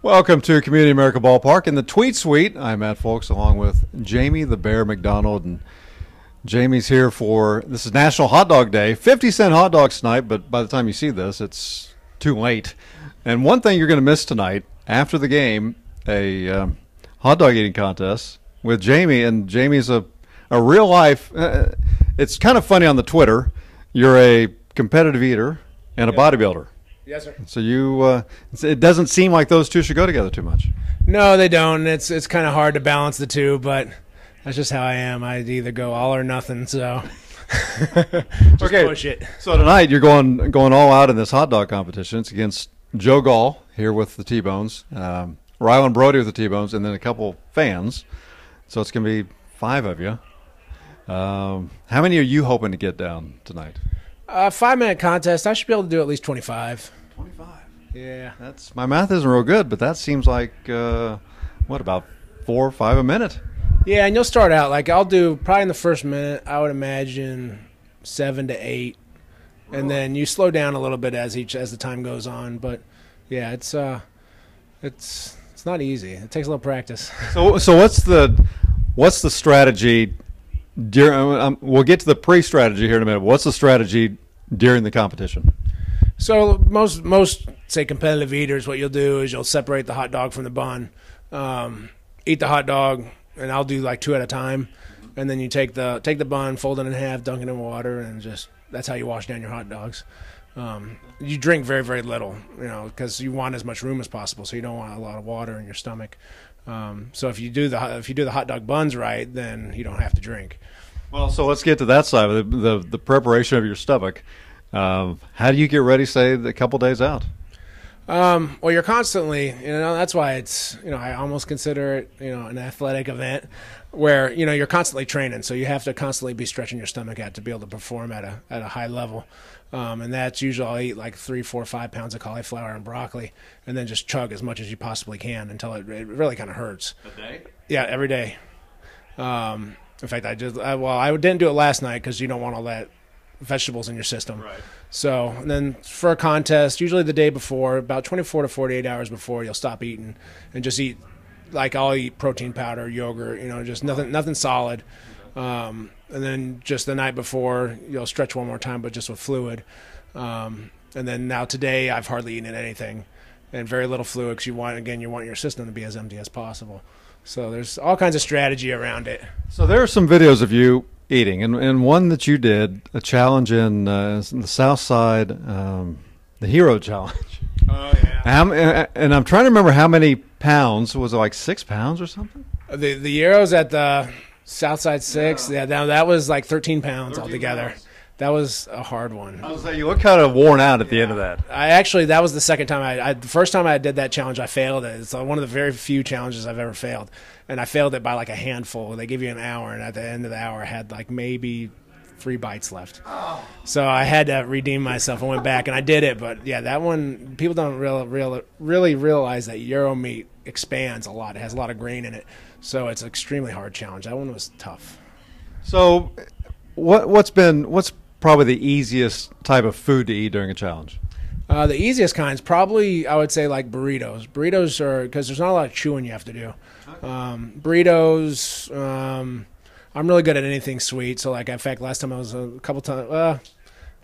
Welcome to Community America Ballpark in the Tweet Suite. I'm Matt Fulks along with Jamie the Bear McDonald, and Jamie's here for, this is National Hot Dog Day. 50-cent hot dogs tonight, but by the time you see this, it's too late. And one thing you're going to miss tonight, after the game, a hot dog eating contest with Jamie, and Jamie's a real life, it's kind of funny on the Twitter, you're a competitive eater and a bodybuilder. Yes, sir. So it doesn't seem like those two should go together too much. No, they don't. It's kind of hard to balance the two, but that's just how I am. I'd either go all or nothing. So just push it. So tonight you're going all out in this hot dog competition. It's against Joe Gall here with the T-Bones, Rylan Brody with the T-Bones, and then a couple fans. So it's going to be 5 of you. How many are you hoping to get down tonight? 5-minute contest. I should be able to do at least 25. 25. Yeah. My math isn't real good, but that seems like what, about 4 or 5 a minute? Yeah, and you'll start out like I'll do probably in the first minute. I would imagine 7 to 8, and then you slow down a little bit as the time goes on. But yeah, it's not easy. It takes a little practice. So what's the strategy? We'll get to the pre-strategy here in a minute. What's the strategy during the competition? So most say competitive eaters, what you'll do is you'll separate the hot dog from the bun, eat the hot dog, and I'll do like 2 at a time, and then you take the bun, fold it in half, dunk it in water, and just that's how you wash down your hot dogs. You drink very, very little, because you want as much room as possible, so you don't want a lot of water in your stomach. So if you do the hot dog buns right, then you don't have to drink. Well, so let's get to that side of the preparation of your stomach. How do you get ready, say, a couple days out? Well, you're constantly, that's why it's, I almost consider it, an athletic event where, you're constantly training. So you have to constantly be stretching your stomach out to be able to perform at a high level. And that's usually I'll eat like 3, 4, 5 pounds of cauliflower and broccoli and then just chug as much as you possibly can until it really kind of hurts. A day? Yeah, every day. In fact, I didn't do it last night because you don't want all that vegetables in your system. Right. So, and then for a contest, usually the day before, about 24 to 48 hours before, you'll stop eating and just eat, like I'll eat protein powder, yogurt, just nothing solid. And then just the night before, you'll stretch one more time, but just with fluid. And then now today, I've hardly eaten anything and very little fluid because you want your system to be as empty as possible. So there's all kinds of strategy around it. So there are some videos of you eating, and one that you did, a challenge in the South Side, the Hero Challenge. Oh, yeah. And I'm trying to remember how many pounds. Was it like 6 pounds or something? The Heroes at the South Side 6, yeah, that was like 13 pounds altogether. Pounds. That was a hard one. I was like, you look kind of worn out at the end of that. That was the second time the first time I did that challenge, I failed it. It's one of the very few challenges I've ever failed. And I failed it by like a handful. They give you an hour, and at the end of the hour, I had like maybe 3 bites left. Oh. So I had to redeem myself. I went back, and I did it. But, yeah, that one, people don't really realize that Euro meat expands a lot. It has a lot of grain in it. So it's an extremely hard challenge. That one was tough. So what's probably the easiest type of food to eat during a challenge? The easiest kinds, probably, I would say, like burritos. Burritos are, because there's not a lot of chewing you have to do. Burritos, I'm really good at anything sweet. So, like, in fact, last time I was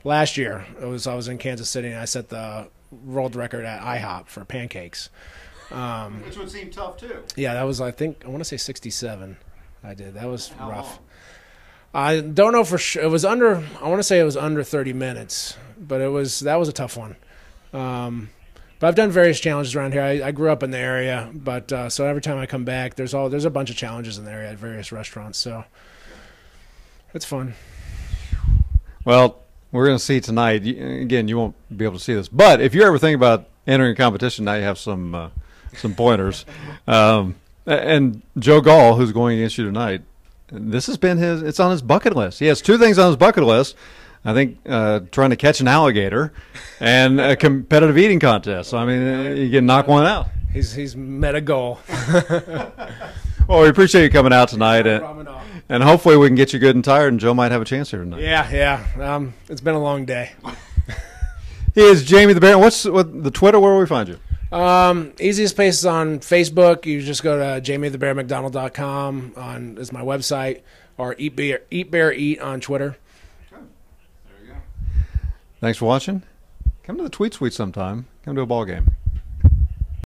last year, I was in Kansas City, and I set the world record at IHOP for pancakes. Which would seem tough, too. Yeah, that was, I want to say 67 I did. That was rough. Long? I don't know for sure. I want to say it was under 30 minutes, but that was a tough one. But I've done various challenges around here. I grew up in the area, but so every time I come back, there's a bunch of challenges in the area at various restaurants. So it's fun. Well, we're going to see tonight. Again, you won't be able to see this, but if you ever think about entering a competition, now you have some pointers. And Joe Gall, who's going against you tonight, this has been it's on his bucket list. He has 2 things on his bucket list. I think trying to catch an alligator and a competitive eating contest. So, I mean, you can knock one out. He's met a goal. Well, we appreciate you coming out tonight. And hopefully we can get you good and tired, and Joe might have a chance here tonight. Yeah. It's been a long day. He is Jamie the Bear. What's the Twitter? Where will we find you? Easiest place is on Facebook. You just go to jamiethebearmcdonald.com is my website, or Eat Bear Eat on Twitter. Okay. There you go. Thanks for watching. Come to the Tweet Suite sometime. Come to a ball game.